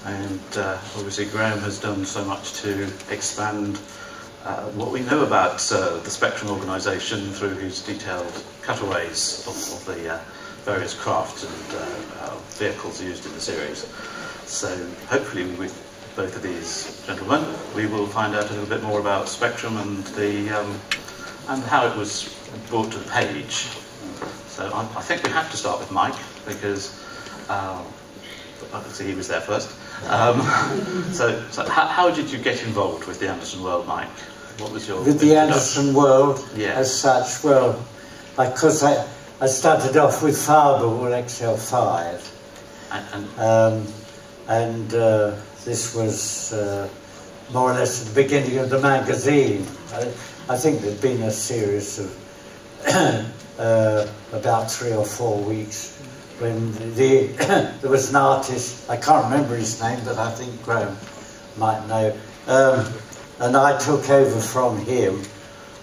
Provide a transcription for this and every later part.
and obviously Graham has done so much to expand what we know about the Spectrum organisation through his detailed cutaways of the various crafts and vehicles used in the series. So hopefully with both of these gentlemen we will find out a little bit more about Spectrum and the and how it was brought to the page. So I think we have to start with Mike, because obviously he was there first. So how did you get involved with the Anderson World, Mike? What was your with the Anderson World? Yeah. As such? Well, because I started off with Fireball XL5, and this was more or less at the beginning of the magazine. I think there'd been a series of about 3 or 4 weeks when there was an artist, I can't remember his name, but I think Graham might know, and I took over from him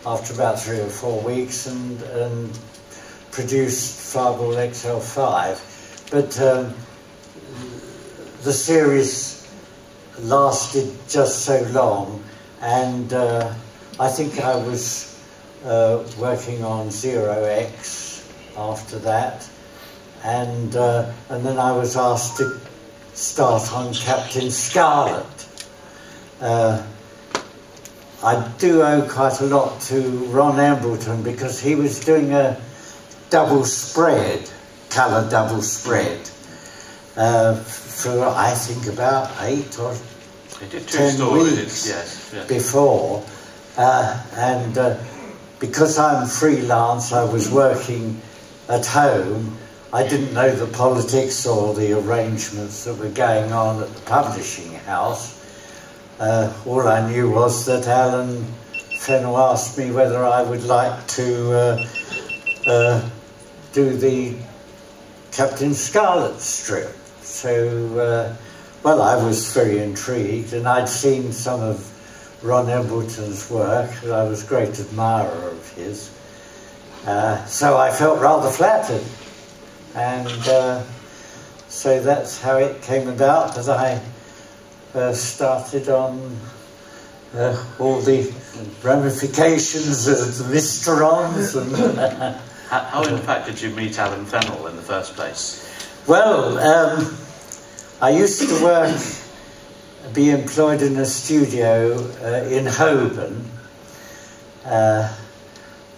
after about 3 or 4 weeks and produced Fireball XL5. But the series lasted just so long, and I think I was working on 0X after that, and then I was asked to start on Captain Scarlet. I do owe quite a lot to Ron Embleton, because he was doing a double spread, colour double spread, for I think about 8 or 10 weeks yes. before, and because I'm freelance, I was working at home. I didn't know the politics or the arrangements that were going on at the publishing house. All I knew was that Alan Fennell asked me whether I would like to do the Captain Scarlet strip. So, well, I was very intrigued, and I'd seen some of Ron Embleton's work, and I was a great admirer of his. So I felt rather flattered, and so that's how it came about, that I started on all the ramifications of the Misterons. And how in fact did you meet Alan Fennell in the first place? Well, I used to be employed in a studio in Holborn.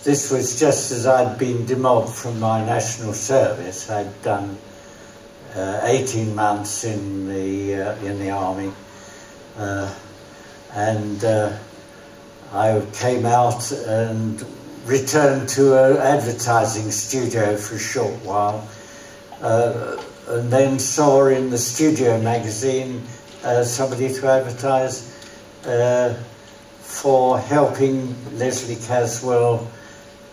This was just as I'd been demobbed from my national service. I'd done 18 months in the army, and I came out and returned to an advertising studio for a short while, and then saw in the studio magazine somebody to advertise for helping Leslie Caswell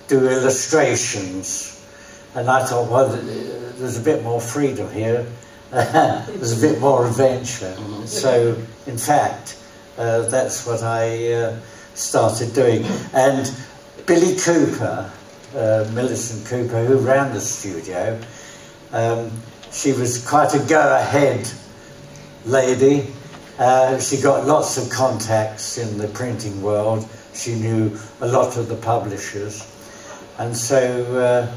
do illustrations. And I thought, well, there's a bit more freedom here. There's a bit more adventure. So, in fact, that's what I started doing. And Billy Cooper, Millicent Cooper, who ran the studio, she was quite a go-ahead lady. She got lots of contacts in the printing world. She knew a lot of the publishers. And so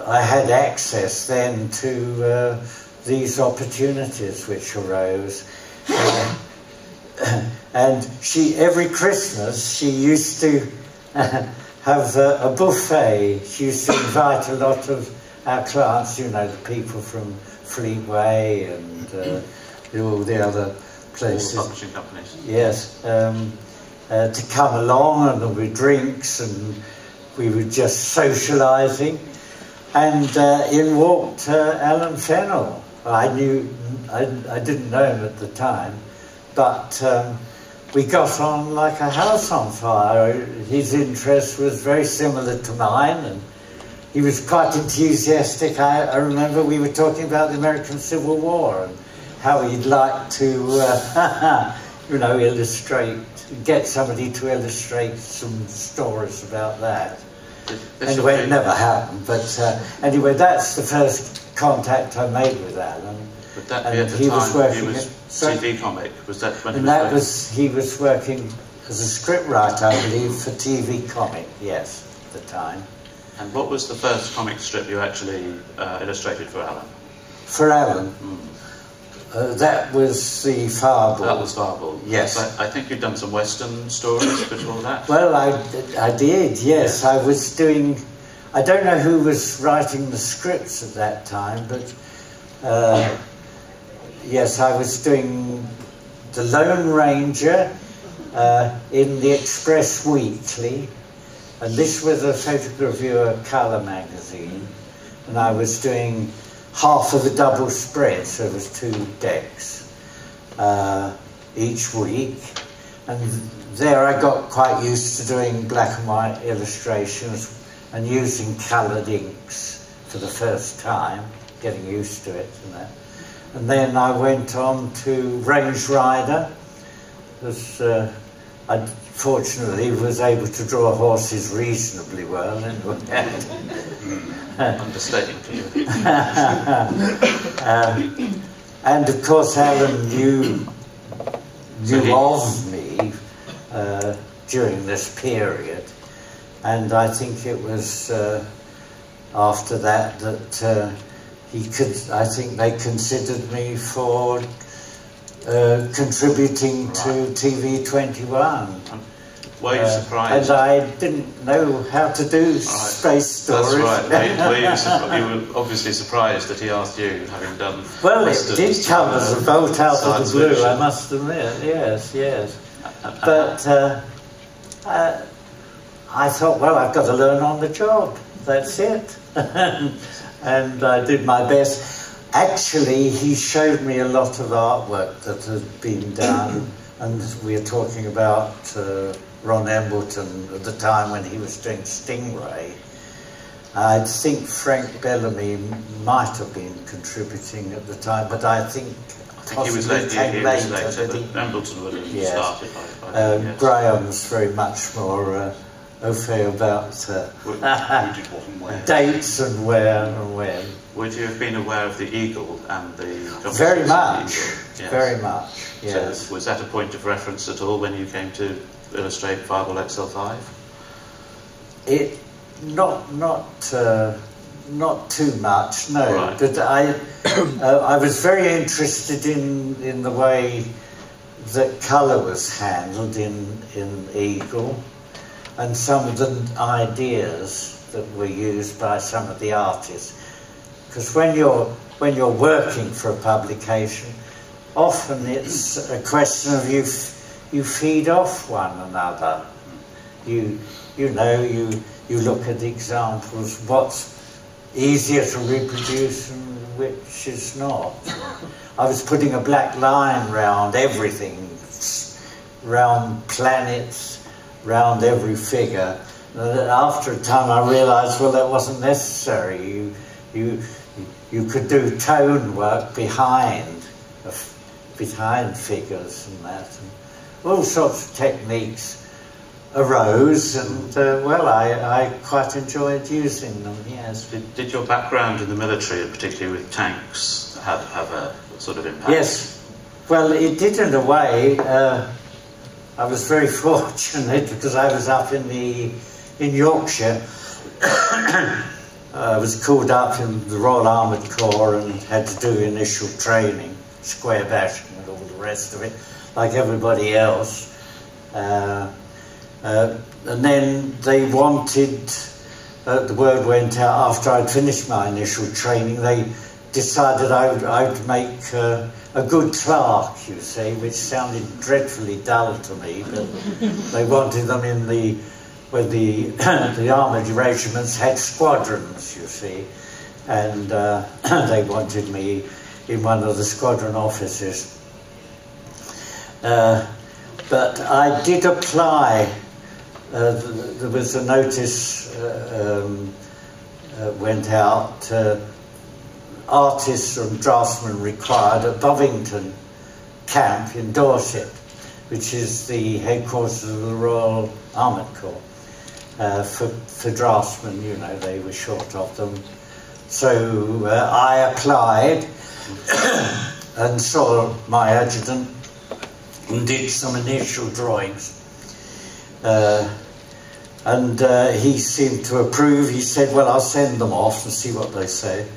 I had access then to these opportunities which arose. And every Christmas she used to have a buffet. She used to invite a lot of our clients, you know, the people from Fleetway and all the other places. All the publishing companies. Yes. To come along, and there were drinks, and we were just socialising, and in walked Alan Fennell. I didn't know him at the time, but we got on like a house on fire. His interest was very similar to mine, and he was quite enthusiastic. I remember we were talking about the American Civil War and how he'd like to you know, get somebody to illustrate some stories about that. Anyway, it never happened, but anyway, that's the first contact I made with Alan. Would that be And at the he was time working he was TV comic? Was that when he was working as a scriptwriter, I believe, for TV comic, yes, at the time. And what was the first comic strip you actually illustrated for Alan? For Alan? That was the Fireball. That was Fireball. Yes. I think you'd done some Western stories before that. Well, I did, yes. I was doing... I don't know who was writing the scripts at that time, but... yes, I was doing The Lone Ranger in the Express Weekly, and this was a photogravure colour magazine, and I was doing half of a double spread, so it was 2 decks each week, and there I got quite used to doing black and white illustrations and using coloured inks for the first time, getting used to it and that. And then I went on to Range Rider, because I fortunately was able to draw horses reasonably well. Understating for you. And of course Alan knew of me during this period, and I think it was after that I think they considered me for contributing to TV 21. Were you surprised? And I didn't know how to do space stories. That's right. You were obviously surprised that he asked you, having done... Well, it did come as a bolt out of the blue, fiction. I must admit. Yes. But I thought, well, I've got to learn on the job. That's it. And I did my best. Actually, he showed me a lot of artwork that had been done, and we are talking about Ron Embleton at the time when he was doing Stingray. I think Frank Bellamy might have been contributing at the time, but I think he was later. Embleton would have started. Graham's very much more au fait about dates and where and when. Would you have been aware of the Eagle and the... Very much, yes. Very much, yes. So was that a point of reference at all when you came to illustrate Fireball XL5? Not too much, no. Right. But I was very interested in the way that colour was handled in Eagle, and some of the ideas that were used by some of the artists. Because when you're working for a publication, often it's a question of you feed off one another. You look at examples, what's easier to reproduce and which is not. I was putting a black line round everything, round planets, round every figure. And after a time I realised, well, that wasn't necessary. You could do tone work behind figures and that. And all sorts of techniques arose, and well, I quite enjoyed using them, yes. Did your background in the military, and particularly with tanks, have a sort of impact? Yes. Well, it did in a way. I was very fortunate because I was up in Yorkshire. I was called up in the Royal Armoured Corps and had to do initial training, square bashing and all the rest of it, like everybody else. And then they wanted, the word went out after I'd finished my initial training, they decided I would make a good clerk, you see, which sounded dreadfully dull to me, but they wanted them in where the armoured regiments had squadrons, you see, and they wanted me in one of the squadron offices. But I did apply. There was a notice went out, artists and draftsmen required at Bovington Camp in Dorset, which is the headquarters of the Royal Armoured Corps. For draftsmen, you know, they were short of them. So I applied, and saw my adjutant and did some initial drawings. And he seemed to approve. He said, well, I'll send them off and see what they say.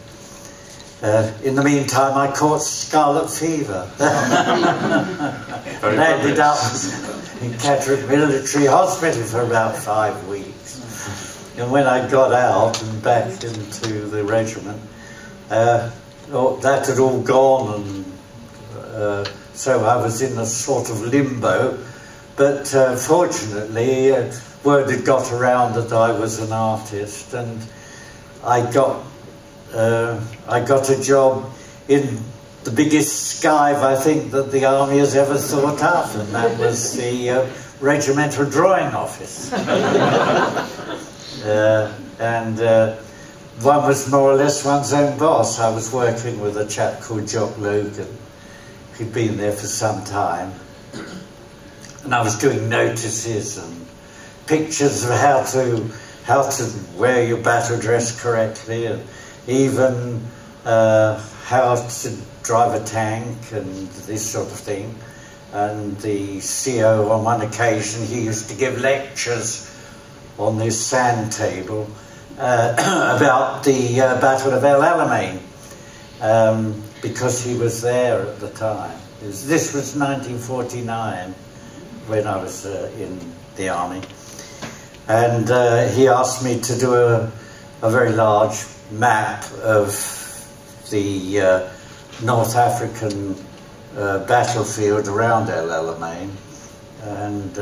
In the meantime, I caught scarlet fever. And ended up in Catterick Military Hospital for about 5 weeks. And when I got out and back into the regiment, that had all gone, and so I was in a sort of limbo. But fortunately, word had got around that I was an artist, and I got a job in the biggest skive I think that the army has ever thought up, and that was the regimental drawing office. And one was more or less one's own boss. I was working with a chap called Jock Logan. He'd been there for some time, and I was doing notices and pictures of how to wear your battle dress correctly, and even how to drive a tank and this sort of thing. And the CO, on one occasion, he used to give lectures on this sand table about the Battle of El Alamein, because he was there at the time. This was 1949 when I was in the army, and he asked me to do a very large map of the North African battlefield around El Alamein, and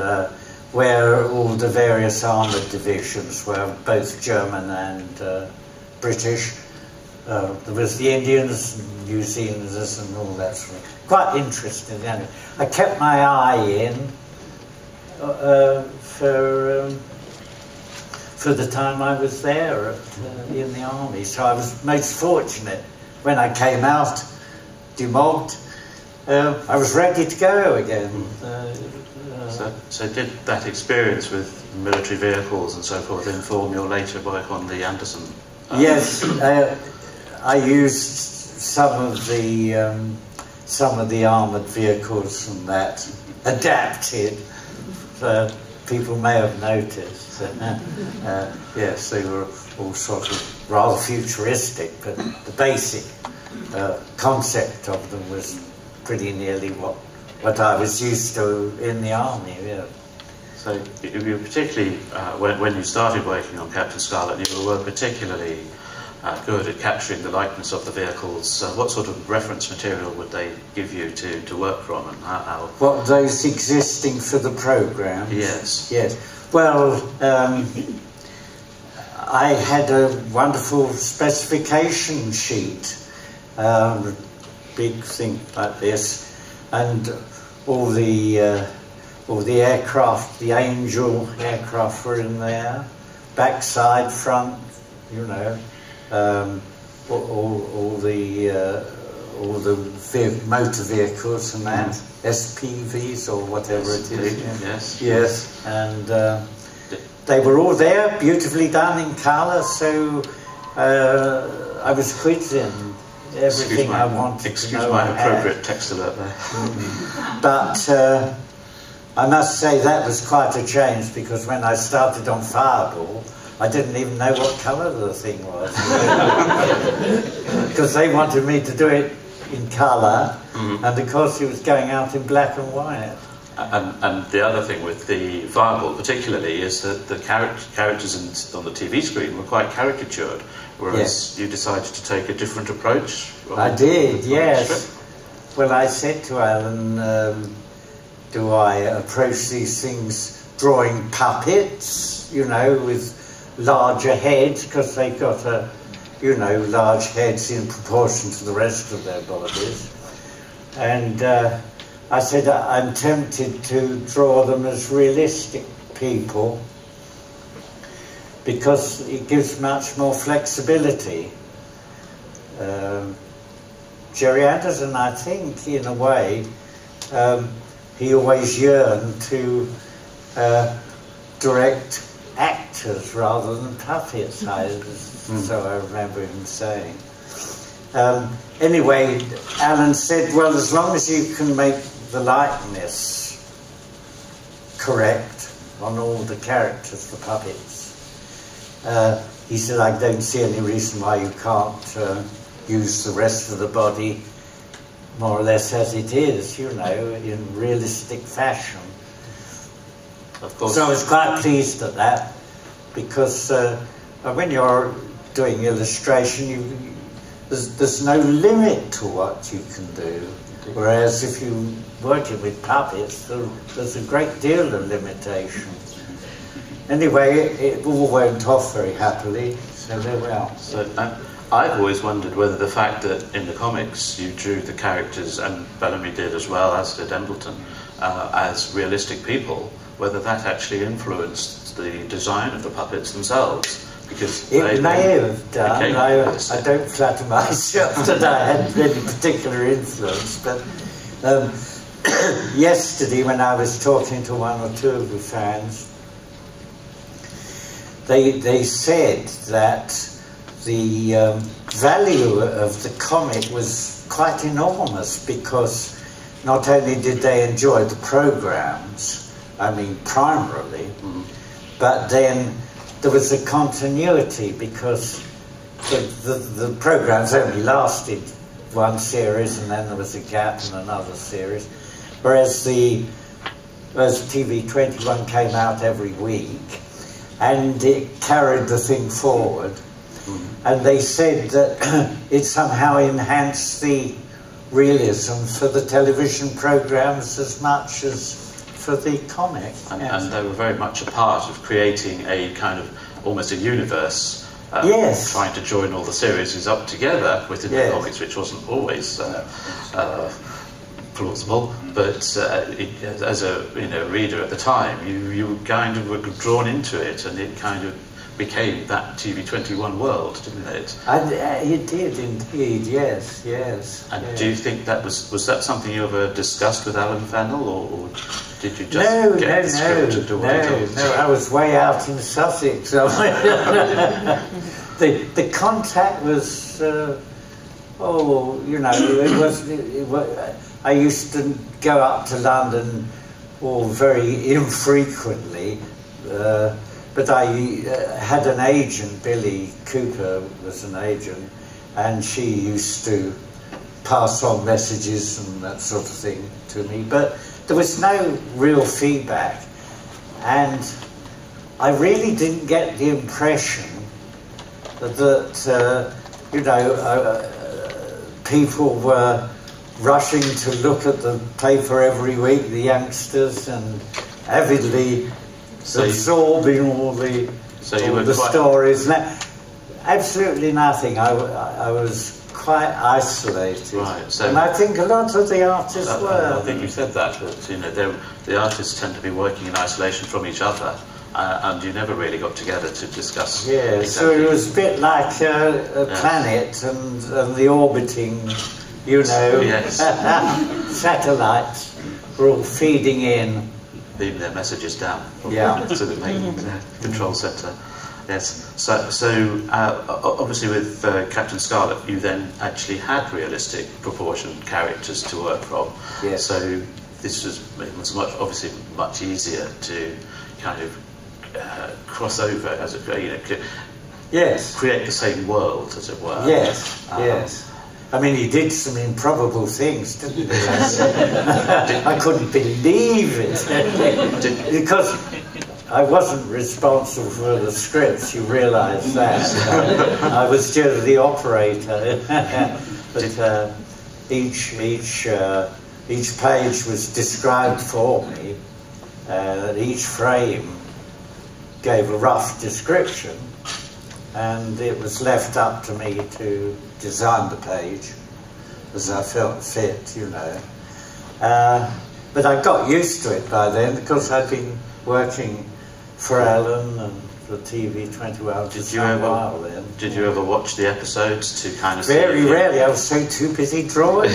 where all the various armoured divisions were, both German and British. There was the Indians, New Zealanders and all that sort of thing. Quite interesting. And I kept my eye in for the time I was there in the army. So I was most fortunate when I came out, demobbed. I was ready to go again. So did that experience with military vehicles and so forth inform your later work on the Anderson? Yes, I used some of the armoured vehicles and that adapted. People may have noticed that. Yes, they were all sort of rather futuristic, but the basic concept of them was pretty nearly what I was used to in the army. Yeah. So you particularly, when you started working on Captain Scarlet, you were particularly good at capturing the likeness of the vehicles. What sort of reference material would they give you to work from, and how? What, those existing for the programme? Yes. Yes. Well, I had a wonderful specification sheet, big thing like this, and all the aircraft, the Angel aircraft were in there, backside, front, you know, all the motor vehicles and that, SPVs or whatever it is. Yes. Yes, and they were all there, beautifully done in colour, so I was quizzing everything I wanted to know. Excuse my appropriate text alert there. But I must say that was quite a change, because when I started on Fireball, I didn't even know what colour the thing was. Because they wanted me to do it in colour, and of course it was going out in black and white. And the other thing with the Fireball particularly is that the characters on the TV screen were quite caricatured, whereas you decided to take a different approach. I did, yes. Well, I said to Alan, do I approach these things drawing puppets, you know, with larger heads, because they've got large heads in proportion to the rest of their bodies. And I said I'm tempted to draw them as realistic people, because it gives much more flexibility. Gerry Anderson, I think, in a way, he always yearned to direct actors rather than puppets, so I remember him saying. Anyway, Alan said, well, as long as you can make the likeness correct on all the characters, the puppets, he said, I don't see any reason why you can't use the rest of the body more or less as it is, you know, in realistic fashion. Of course. So I was quite pleased at that, because when you're doing illustration, there's no limit to what you can do. Whereas if you're working with puppets, there's a great deal of limitation. Anyway, it all went off very happily, so there we are. So I've always wondered whether the fact that in the comics you drew the characters, and Bellamy did as well, as did Embleton, as realistic people, whether that actually influenced the design of the puppets themselves. Because it may have done. I don't flatter myself that I had any particular influence, but yesterday when I was talking to one or two of the fans, they said that the value of the comic was quite enormous, because not only did they enjoy the programs, I mean primarily, but then there was a continuity, because the programs only lasted one series and then there was a gap in another series, whereas TV21 came out every week and it carried the thing forward. And they said that it somehow enhanced the realism for the television programs as much as for the comic. And they were very much a part of creating a kind of almost a universe, trying to join all the series up together within the comics, which wasn't always plausible. But as a reader at the time, you kind of were drawn into it, and it kind of became that TV21 world, didn't it? It did indeed, yes. And do you think that was that something you ever discussed with Alan Fennell, or did you just get the script and do what he told? No, I was way out in Sussex. The contact was, it was. I used to go up to London, very infrequently. But I had an agent, Billy Cooper was an agent, and she used to pass on messages and that sort of thing to me. But there was no real feedback, and I really didn't get the impression that people were rushing to look at the paper every week, the youngsters, and avidly absorbing all the stories. Absolutely nothing. I was quite isolated. Right. So, and I think a lot of the artists were. I think you said that the artists tend to be working in isolation from each other, and you never really got together to discuss. Yeah, so it was a bit like a planet and the orbiting, satellites were all feeding in. Beam their messages down to the main control centre. Yes. So obviously with Captain Scarlet, you then actually had realistic proportioned characters to work from. Yes. So this was obviously much easier to kind of cross over, as it create the same world, as it were. Yes. Yes. I mean, he did some improbable things, didn't he? I couldn't believe it. Because I wasn't responsible for the scripts, you realise that. I was just the operator. But each page was described for me. Each frame gave a rough description, and it was left up to me to design the page as I felt fit, But I got used to it by then, because I'd been working for Alan and for TV21 for Did some while then. Did you ever watch the episodes to kind of Very rarely. I was so too busy drawing.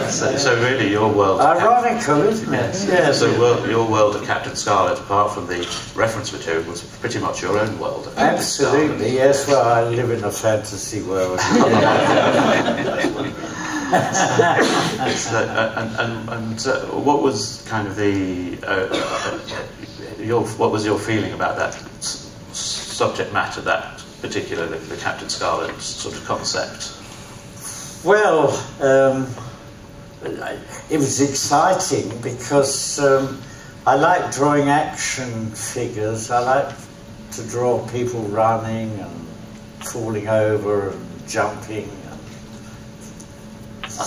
So really, your world. Ironical, isn't it? Yeah. So your world of Captain Scarlet, apart from the reference material, was pretty much your own world. Of Absolutely, yes. Well, I live in a fantasy world. What was kind of what was your feeling about that subject matter, that particular the Captain Scarlet sort of concept? Well, it was exciting because I like drawing action figures. I like to draw people running and falling over and jumping.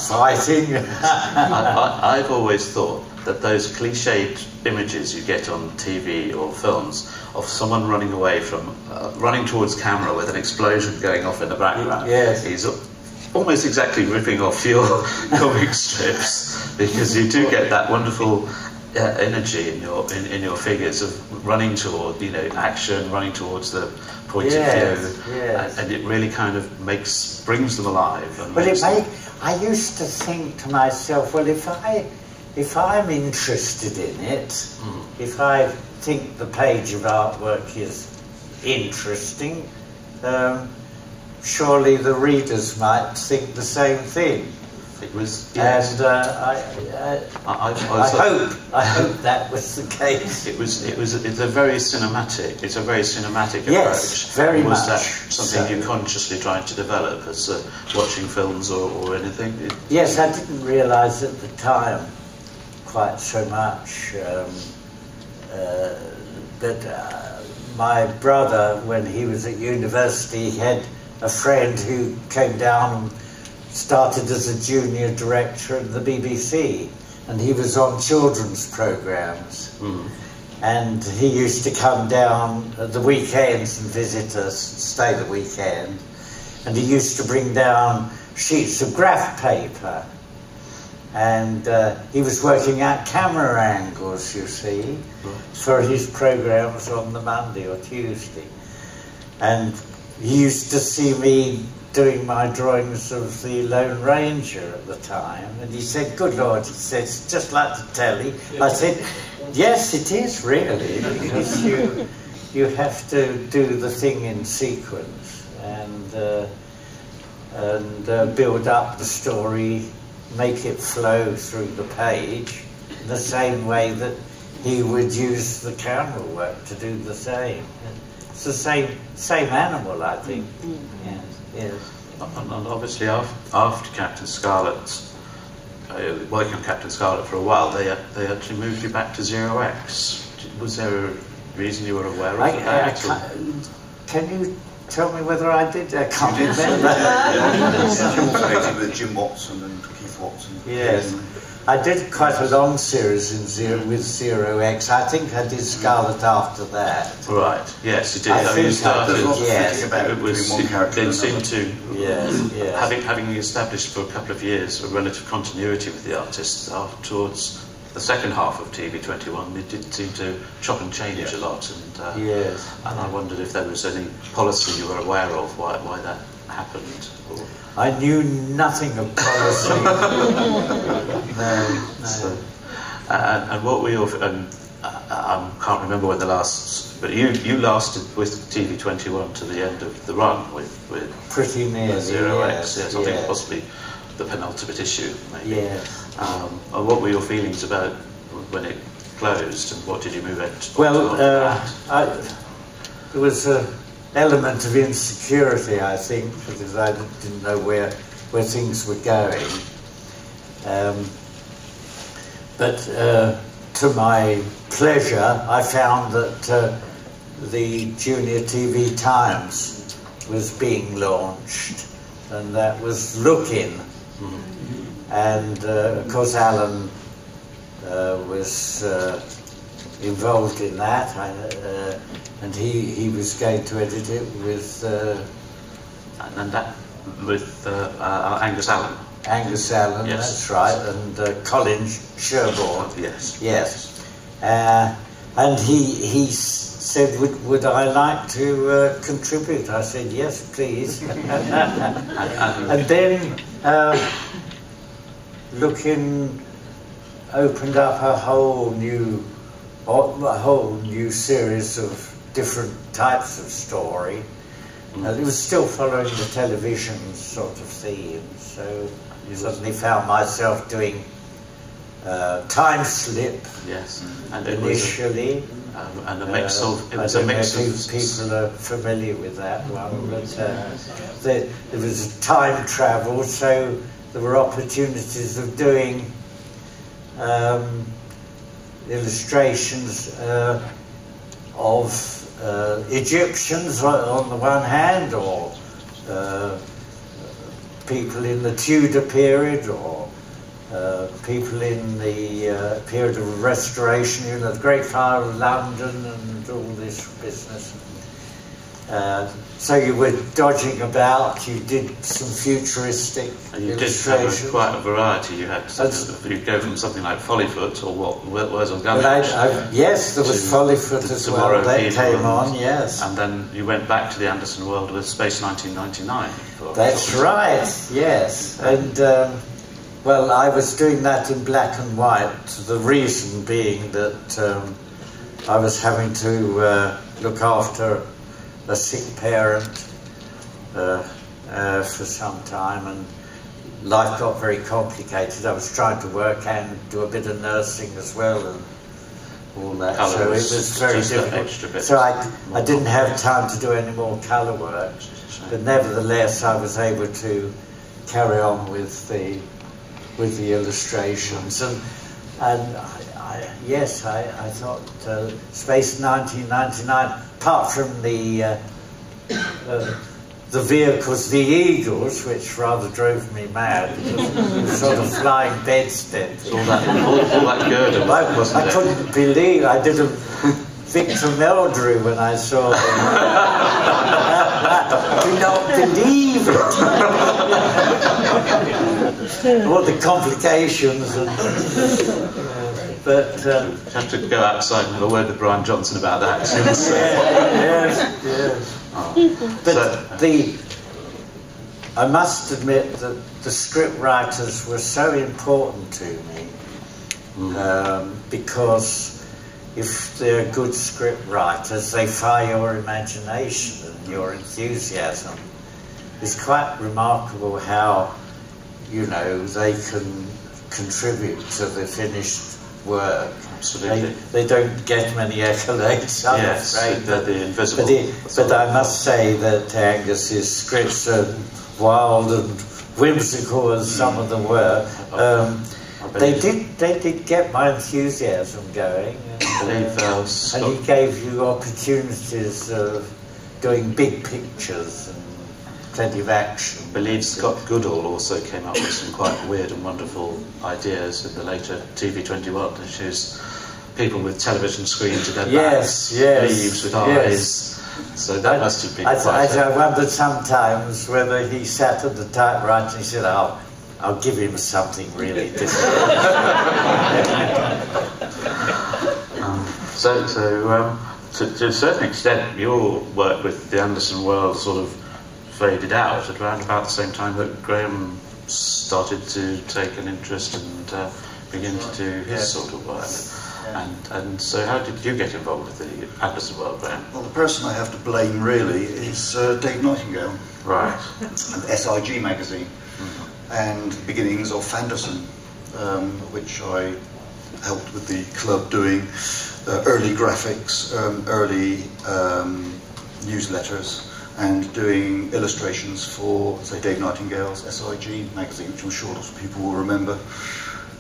Fighting. I've always thought that those cliched images you get on TV or films of someone running away from, running towards camera with an explosion going off in the background, yes, is almost exactly ripping off your comic strips, because you do get that wonderful energy in your figures of running toward, action, running towards the point of view, and it really kind of brings them alive. And I used to think to myself, well, if I'm interested in it, if I think the page of artwork is interesting, surely the readers might think the same thing. It was, yes. And I hope that was the case. It's a very cinematic approach. Yes, very much. Was that something you consciously tried to develop as watching films or anything? Yes, I didn't realise at the time quite so much. But my brother, when he was at university, he had a friend who came down and started as a junior director at the BBC, and he was on children's programmes. And he used to come down at the weekends and visit us, stay the weekend, and he used to bring down sheets of graph paper, and he was working out camera angles, you see, for his programmes on the Monday or Tuesday. And he used to see me doing my drawings of the Lone Ranger at the time, and he said, "Good Lord," he said, "it's just like the telly." I said, "Yes, it is really, because you have to do the thing in sequence and build up the story, make it flow through the page in the same way that he would use the camera work to do the same. It's the same animal, I think." Yes. And obviously, after Captain Scarlet, working on Captain Scarlet for a while, they actually moved you back to Zero X. Was there a reason you were aware of that? Can you tell me whether I did? I can't remember. With Jim Watson and Keith Watson. Yes. I did quite a long series with Zero X. I think I did Scarlet after that. Right. Yes, you did. You started. Yes. It seemed to. Yes. Having established for a couple of years a relative continuity with the artists, towards the second half of TV21, it did seem to chop and change a lot. And and I wondered if there was any policy you were aware of why that happened. Or... I knew nothing of policy. No. So, and what we often, I can't remember when the last, but you lasted with TV21 to the end of the run with pretty nearly, Zero X. Yes, I think possibly the penultimate issue, maybe. Yes. And what were your feelings about when it closed, and what did you move it? Well, there was an element of insecurity, I think, because I didn't know where things were going. But to my pleasure, I found that the Junior TV Times was being launched, and that was Look-In. And of course Alan was involved in that, and he was going to edit it with Angus Allen. Angus Allen, yes. That's right, and Colin Sherborne. Yes. And he said, would I like to contribute? I said, yes, please. And then opened up a whole new series of different types of story. It was still following the television sort of theme, so suddenly found myself doing Time Slip. Yes, and initially. And a mix of, it was a mix of... People are familiar with that one, but there was time travel, so there were opportunities of doing illustrations of Egyptians on the one hand, or people in the Tudor period, or people in the period of Restoration, you know, the Great Fire of London and all this business. So you were dodging about, you did some futuristic and you illustrations. did have quite a variety. You had you go from something like Follyfoot, or Words on Gummidge. Yes, there was Follyfoot as well, that came on, yes. And then you went back to the Anderson world with Space 1999. That's right, yes. And well, I was doing that in black and white, the reason being that I was having to look after a sick parent for some time, and life got very complicated. I was trying to work and do a bit of nursing as well and all that, so it was very difficult. So I didn't have time to do any more colour work, but nevertheless I was able to carry on with the illustrations, and yes, I thought Space 1999, apart from the vehicles, the Eagles, which rather drove me mad, because it was sort of flying bedsteads. All that girder, wasn't it? I couldn't believe, I did a Victor Meldrew when I saw them. I do not believe it. All the complications. But have to go outside and have a word with Brian Johnson about that. Yes. But I must admit that the script writers were so important to me, because if they're good script writers, they fire your imagination and your enthusiasm. It's quite remarkable how, you know, they can contribute to the finished work. Absolutely. They don't get many accolades, I'm afraid. They're the invisible. But I must say that Angus's scripts are wild and whimsical as some of them were. They did get my enthusiasm going, and he gave you opportunities of doing big pictures and plenty of action. I believe Scott Goodall also came up with some quite weird and wonderful ideas in the later TV21, which is people with television screens at their backs, leaves with eyes. So that must have been quite... I wondered sometimes whether he sat at the typewriter and he said, I'll give him something really different. So to a certain extent, your work with the Anderson world sort of faded out at around about the same time that Graham started to take an interest and begin to do his sort of work. And so how did you get involved with the Anderson world, Graham? Well, the person I have to blame really is Dave Nightingale. Right. And SIG magazine. And the beginnings of Fanderson, which I helped with the club doing early graphics, early newsletters, and doing illustrations for, say, Dave Nightingale's SIG magazine, which I'm sure lots of people will remember.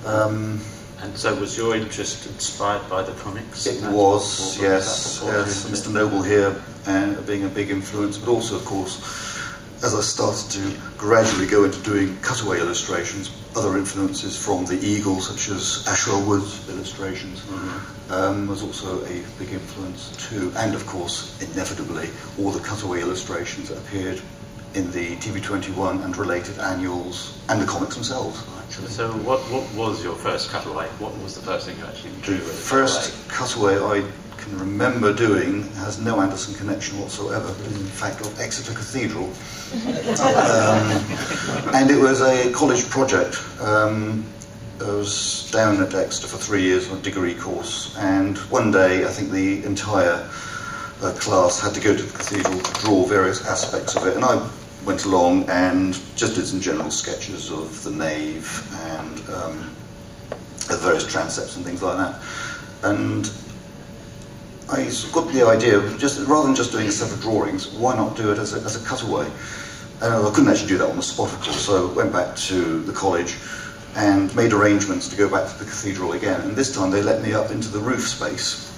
And so was your interest inspired by the comics? It was, yes. Mr. Noble here being a big influence, but also, of course, as I started to gradually go into doing cutaway illustrations, other influences from the Eagle, such as Asher Wood's illustrations, was also a big influence too. And of course, inevitably, all the cutaway illustrations that appeared in the TV21 and related annuals, and the comics themselves, actually. So what was your first cutaway? What was the first thing you actually drew? The first cutaway I can remember doing has no Anderson connection whatsoever, in fact of Exeter Cathedral. And it was a college project. I was down at Exeter for 3 years on a degree course, and one day I think the entire class had to go to the cathedral to draw various aspects of it, and I went along and just did some general sketches of the nave and the various transepts and things like that. And I got the idea of just, rather than just doing a set of drawings, why not do it as a cutaway? And I couldn't actually do that on the spot, of course, so I went back to the college and made arrangements to go back to the cathedral again. And this time they let me up into the roof space,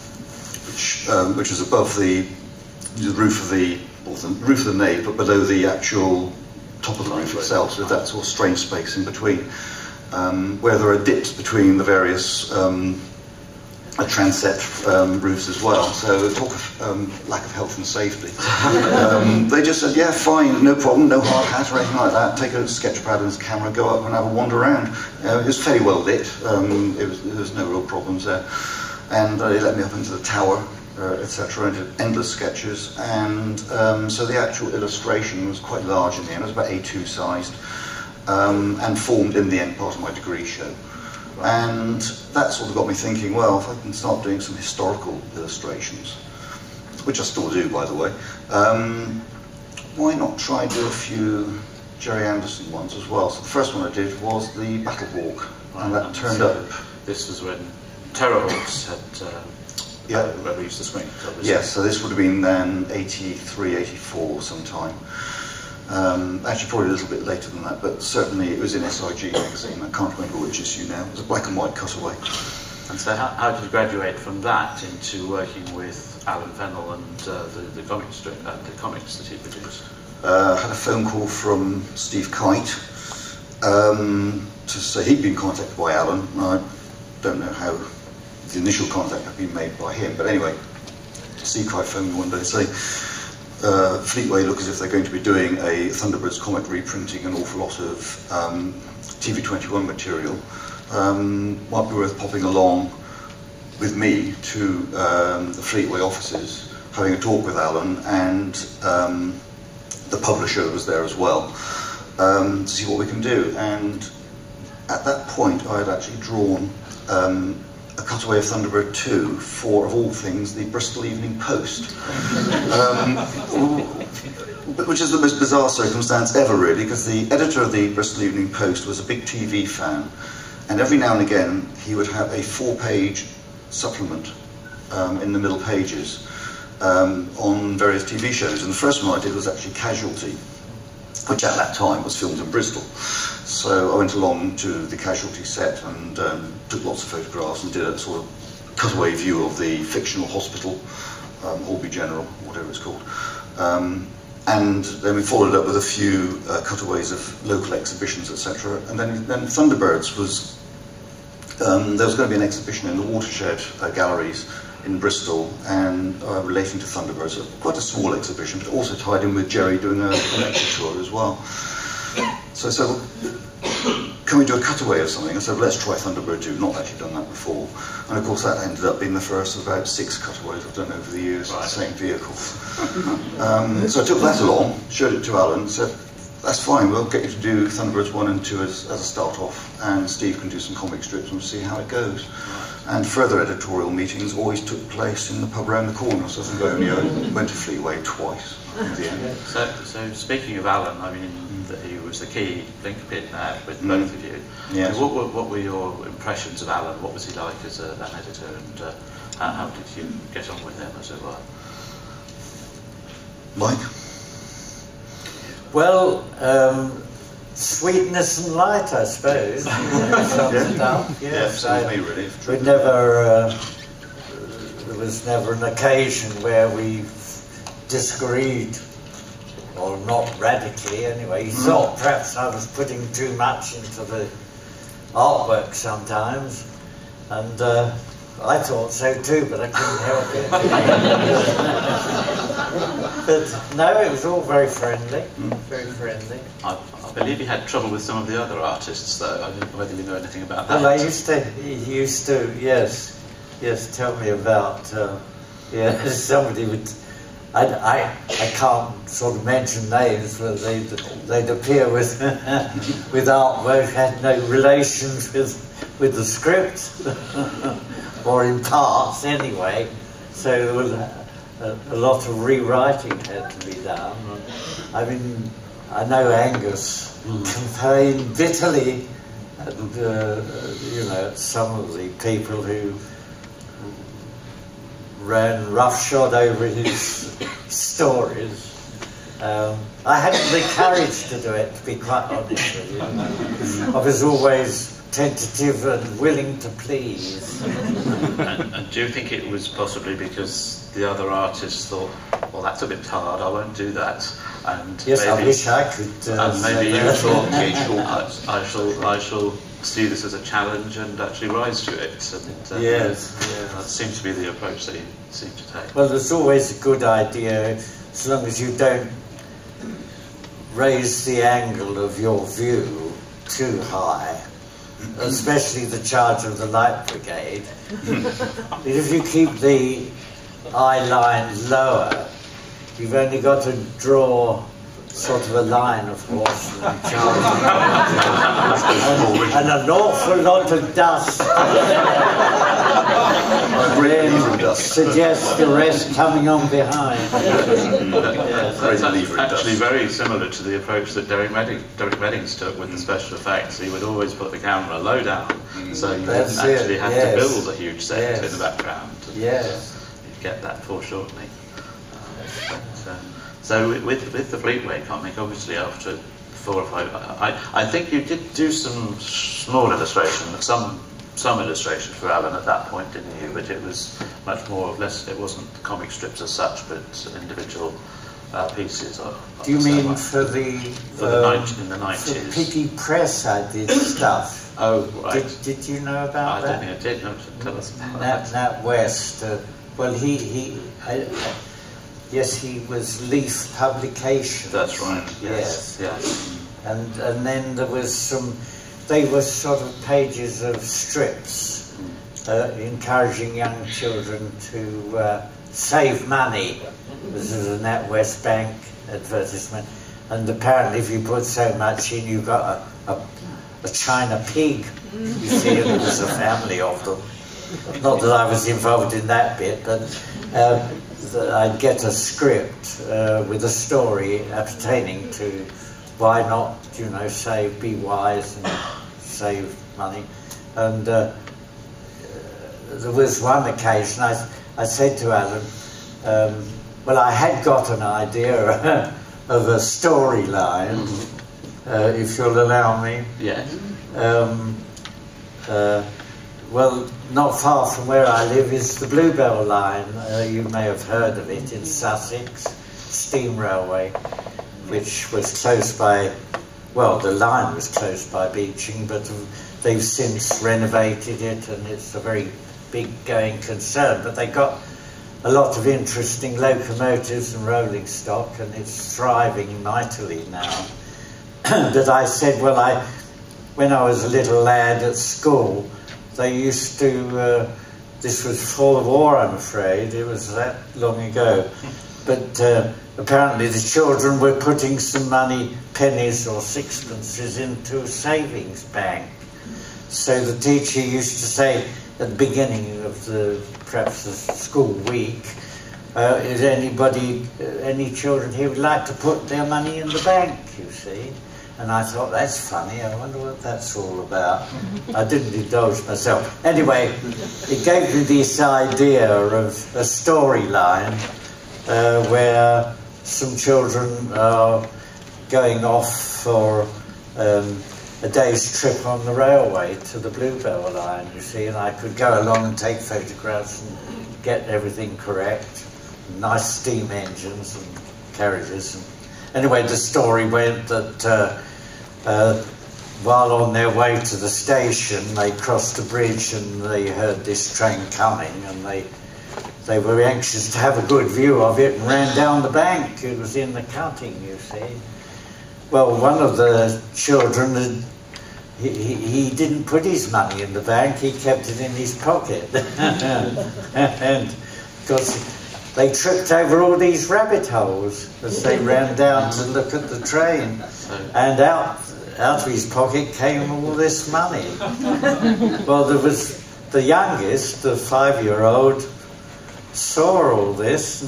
which is above the roof of the roof of the nave, but below the actual top of the roof itself. So that sort of strange space in between, where there are dips between the various transept roofs as well. So talk of lack of health and safety. They just said, yeah, fine, no problem, no hard hat or anything like that. Take a sketch pad and a camera, go up and have a wander around. It was fairly well lit. There was no real problems there. And they let me up into the tower, etc., and did endless sketches. And so the actual illustration was quite large in the end. It was about A2 sized, and formed in the end part of my degree show. And that sort of got me thinking, well, if I can start doing some historical illustrations, which I still do, by the way, why not try and do a few Jerry Anderson ones as well? So the first one I did was the Battle Hawk, and that turned up. This was when Terrorhawks had released the swing. Yes, so this would have been then 83, 84 sometime. Actually, probably a little bit later than that, but certainly it was in SIG magazine. I can't remember which issue now. It was a black and white cutaway. And so how did you graduate from that into working with Alan Fennell and the comics that he produced? I had a phone call from Steve Kite to say he'd been contacted by Alan. I don't know how the initial contact had been made by him, but anyway, Steve Kite phoned me one day and saying, Fleetway look as if they're going to be doing a Thunderbirds comic reprinting an awful lot of TV21 material. Might be worth popping along with me to the Fleetway offices, having a talk with Alan, and the publisher was there as well, to see what we can do. And at that point I had actually drawn a cutaway of Thunderbird 2 for, of all things, the Bristol Evening Post. Which is the most bizarre circumstance ever, really, because the editor of the Bristol Evening Post was a big TV fan, and every now and again he would have a 4-page supplement in the middle pages on various TV shows. And the first one I did was actually Casualty, which at that time was filmed in Bristol. So I went along to the Casualty set and took lots of photographs and did a sort of cutaway view of the fictional hospital, Holby General, whatever it's called. And then we followed up with a few cutaways of local exhibitions, etc. And then Thunderbirds was, there was going to be an exhibition in the Watershed Galleries in Bristol, and relating to Thunderbirds, quite a small exhibition, but also tied in with Jerry doing a lecture tour as well. So I said, well, can we do a cutaway of something? I said, well, let's try Thunderbird 2. Not actually done that before. And of course that ended up being the first of about 6 cutaways I've done over the years of the same vehicle. So I took that along, showed it to Alan, said, that's fine, we'll get you to do Thunderbirds 1 and 2 as a start-off, and Steve can do some comic strips and we'll see how it goes. And further editorial meetings always took place in the pub around the corner, so I think I only went to Fleetway twice in the end. So speaking of Alan, I mean, he was the key linchpin there with both of you. Yes. So what were your impressions of Alan? What was he like as an editor, and how did you get on with him, as it were? Mike? Well, sweetness and light, I suppose. Yes, me really. We never, there was never an occasion where we disagreed, or not radically anyway. He thought perhaps I was putting too much into the artwork sometimes, and I thought so too, but I couldn't help it. But no, it was all very friendly, very friendly. I believe he had trouble with some of the other artists, though. I don't know whether you know anything about that. Well, he used to, yes, tell me about Yeah, somebody would. I can't sort of mention names, but they'd appear with with artwork had no relations with the script, or in parts anyway. So there was a lot of rewriting had to be done. I mean, I know Angus complained bitterly at at some of the people who ran roughshod over his stories. I hadn't the courage to do it, to be quite honest with you. I was always tentative and willing to please. And do you think it was possibly because the other artists thought, well, that's a bit hard, I won't do that? And yes, maybe, I wish I could. And maybe you thought, I shall see this as a challenge and actually rise to it. And, yes. That seems to be the approach that you seem to take. Well, it's always a good idea, as long as you don't raise the angle of your view too high, especially the charge of the Light Brigade. If you keep the eye line lower, you've only got to draw sort of a line of horsemen charging and an awful lot of dust. Then suggest the rest coming on behind. That's actually very similar to the approach that Derek Meddings took with the special effects. He would always put the camera low down, so you wouldn't actually have to build a huge set in the background. Yes. You'd get that foreshortening. So with the Bleathman comic, obviously after 4 or 5, I think you did do some small illustration, some illustration for Alan at that point, didn't you? But it was much more or less. It wasn't comic strips as such, but individual pieces. Do you mean for the in the 90s? For Piggy Press, I did stuff. Oh, right. Did you know about that? I don't think I did. No, tell us about that. Nat West. Well, yes, he was Leaf Publications. That's right. Yes. And then there was some. They were sort of pages of strips encouraging young children to save money. This is a NatWest Bank advertisement, and apparently, if you put so much in, you got a China pig. You see, and there was a family of them. Not that I was involved in that bit, but I'd get a script with a story appertaining to why not, be wise and save money. And there was one occasion I said to Alan, well, I had got an idea of a storyline, if you'll allow me. Yes. Well, not far from where I live is the Bluebell line. You may have heard of it in Sussex, steam railway, which was close by, well, the line was close by Beeching, but they've since renovated it and it's a very big going concern. But they got a lot of interesting locomotives and rolling stock, and it's thriving mightily now. But I said, well, when I was a little lad at school, they used to, this was before the war, I'm afraid, it was that long ago, but apparently the children were putting some money, pennies or sixpences, into a savings bank. So the teacher used to say at the beginning of perhaps the school week, is any children here would like to put their money in the bank, you see? And I thought, that's funny, I wonder what that's all about. I didn't indulge myself. Anyway, it gave me this idea of a storyline where some children are going off for a day's trip on the railway to the Bluebell line, you see, and I could go along and take photographs and get everything correct. Nice steam engines and carriages. Anyway, the story went that while on their way to the station, they crossed the bridge and they heard this train coming, and they were anxious to have a good view of it and ran down the bank. It was in the cutting, you see. Well, one of the children, he didn't put his money in the bank, he kept it in his pocket. And because they tripped over all these rabbit holes as they ran down to look at the train, and out of his pocket came all this money. Well, there was the youngest, the 5-year-old, saw all this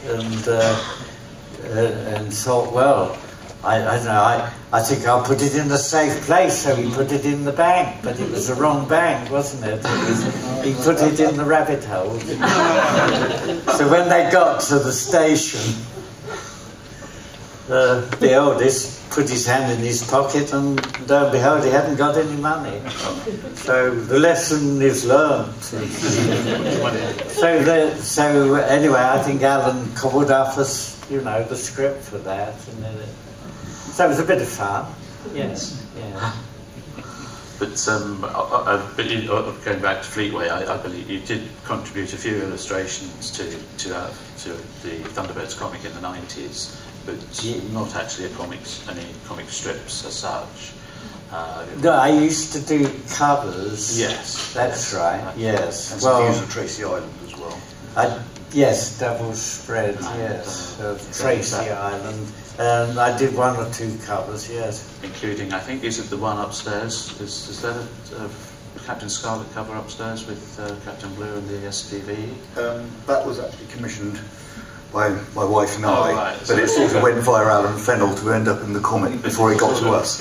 and thought, well, I don't know, I think I'll put it in a safe place, so he put it in the bank, but it was the wrong bank, wasn't it? He put it in the rabbit hole. So when they got to the station, the eldest put his hand in his pocket, and lo and behold, he hadn't got any money. So the lesson is learned. So anyway, I think Alan called up us, the script for that, so it was a bit of fun. Yes, yeah. But going back to Fleetway, I believe you did contribute a few illustrations to the Thunderbirds comic in the 90s, but not actually any comic strips as such. No, I used to do covers. Yes. That's right, yes. And some views of Tracy Island as well. Yes, double spread, yes, of Tracy Island. And I did 1 or 2 covers, yes. Including, I think, is it the one upstairs? Is there a Captain Scarlet cover upstairs with Captain Blue and the SDV? That was actually commissioned by my wife and I, right. but it sort of went via Alan Fennell to end up in the comic before it got to us.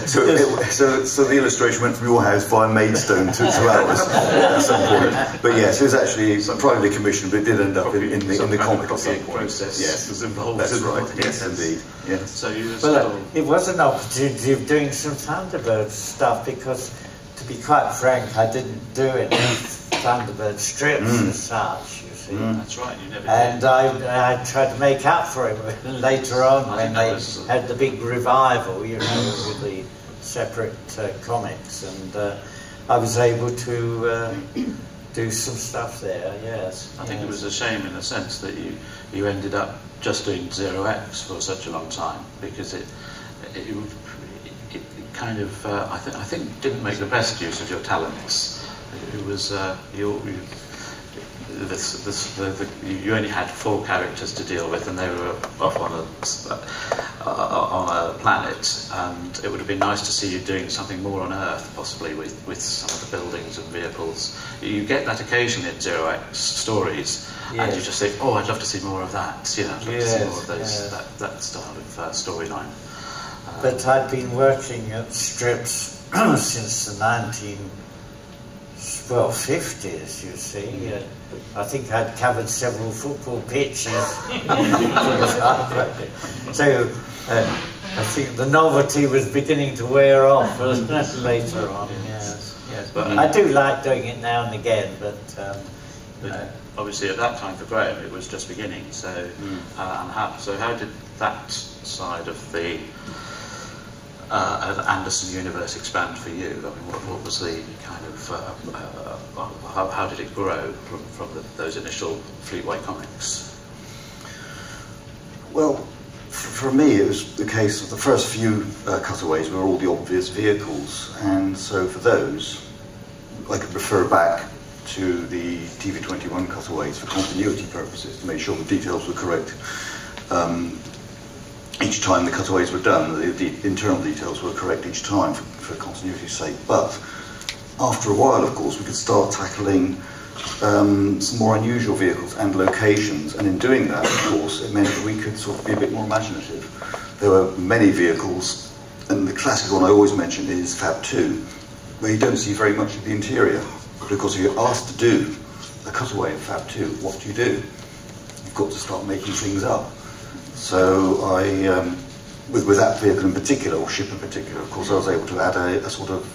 So the illustration went from your house via Maidstone to ours at some point. But yes, it was actually privately commissioned, but it did end up in the comic at some point. Yes, was involved. That's right. Yes, indeed. Yes. So it was an opportunity of doing some Thunderbird stuff, because, to be quite frank, I didn't do any Thunderbird strips as such, you see. That's right, you never did. And I tried to make up for it later on when they had the big revival, with the separate comics, and I was able to do some stuff there, yes. I think it was a shame in the sense that you ended up just doing 0X for such a long time, because it kind of, I think didn't make the best use of your talents. It was you only had 4 characters to deal with, and they were off on a planet, and it would have been nice to see you doing something more on Earth, possibly with some of the buildings and vehicles. You get that occasionally in 0X stories, and you just think, oh, I'd love to see more of that. I'd love to see more of those that style of storyline. But I'd been working at strips since the 50s, you see. I think I'd covered several football pitches. So I think the novelty was beginning to wear off later on. Yes. But I do like doing it now and again, but obviously at that time for Graham it was just beginning. So how did that side of the Anderson universe expand for you? I mean, what was the kind of how did it grow from those initial Fleetway comics? Well, for me it was the case of the first few cutaways were all the obvious vehicles, and so for those I could refer back to the TV21 cutaways for continuity purposes to make sure the details were correct. Each time the cutaways were done, the internal details were correct each time for continuity's sake. But after a while, of course, we could start tackling some more unusual vehicles and locations. And in doing that, of course, it meant that we could sort of be a bit more imaginative. There were many vehicles, and the classic one I always mention is Fab 2, where you don't see very much of the interior. Because if you're asked to do a cutaway of Fab 2, what do? You've got to start making things up. So with that vehicle in particular, or ship in particular, of course, I was able to add a sort of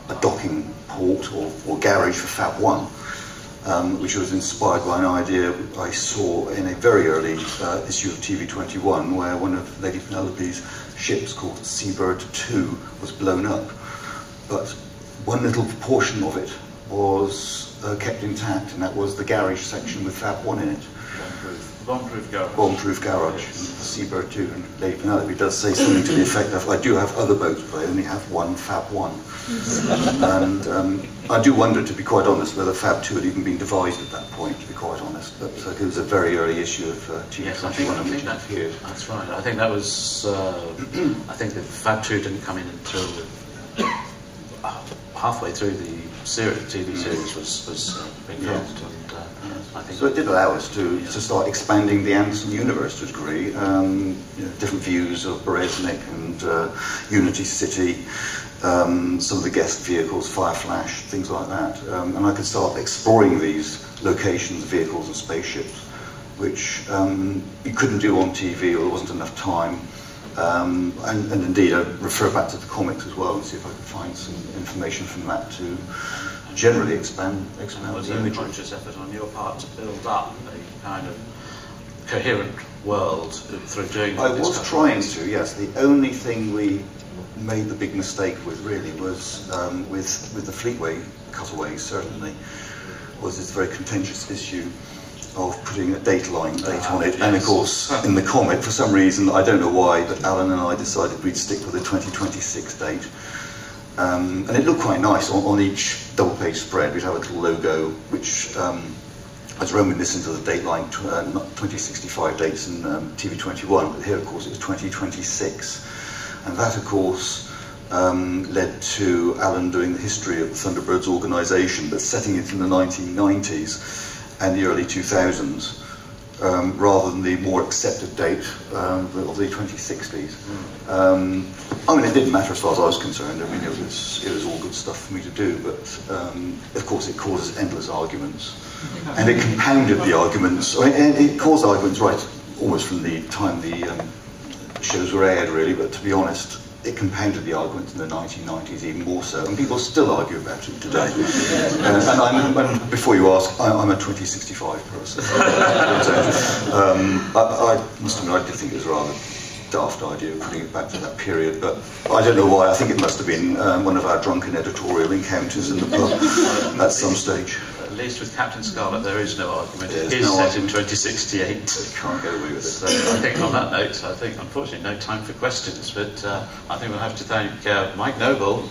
a docking port or garage for Fab 1, which was inspired by an idea I saw in a very early issue of TV21, where one of Lady Penelope's ships called Seabird 2 was blown up. But one little portion of it was kept intact, and that was the garage section with Fab 1 in it. Bomb-proof garage. Bomb-proof garage, Seabird 2, and Lady Penelope does say something to the effect of, I do have other boats, but I only have one Fab 1. And I do wonder, to be quite honest, whether Fab 2 had even been devised at that point, to be quite honest. But it was a very early issue of TV21. Yes, I think that's right. I think that was, I think that Fab 2 didn't come in until halfway through the TV series was being filmed. Yes. I think So it did allow us to start expanding the Anderson universe to a degree. Different views of Bereznik and Unity City, some of the guest vehicles, Fireflash, things like that. And I could start exploring these locations, vehicles and spaceships, which you couldn't do on TV, or there wasn't enough time. And indeed, I'd refer back to the comics as well and see if I could find some information from that to generally expand was the a imagery. conscious effort on your part to build up a kind of coherent world through doing I this was kind of trying thing. to, yes. The only thing we made the big mistake with really was with the Fleetway cutaways, certainly, was this very contentious issue of putting a date on it. Yes. And of course, in the comic, for some reason, I don't know why, but Alan and I decided we'd stick with the 2026 date. And it looked quite nice on each double-page spread. We'd have a little logo which was reminiscent of the Dateline 2065 dates in TV21, but here, of course, it was 2026. And that, of course, led to Alan doing the history of the Thunderbirds organisation, but setting it in the 1990s and the early 2000s, rather than the more accepted date of the 2060s. I mean, it didn't matter as far as I was concerned. I mean, it was all good stuff for me to do, but of course it causes endless arguments. And it compounded the arguments. I mean, it caused arguments right almost from the time the shows were aired, really, but to be honest, it compounded the arguments in the 1990s even more so, and people still argue about it today. And before you ask, I'm a 2065 person. I must admit, I did think it was a rather daft idea of putting it back to that period, but I don't know why. I think it must have been one of our drunken editorial encounters in the pub at some stage. At least with Captain Scarlet, there is no argument. There's It is no set argument. in 2068. You can't get away with it. So I think on that note, unfortunately, no time for questions, but I think we'll have to thank Mike Noble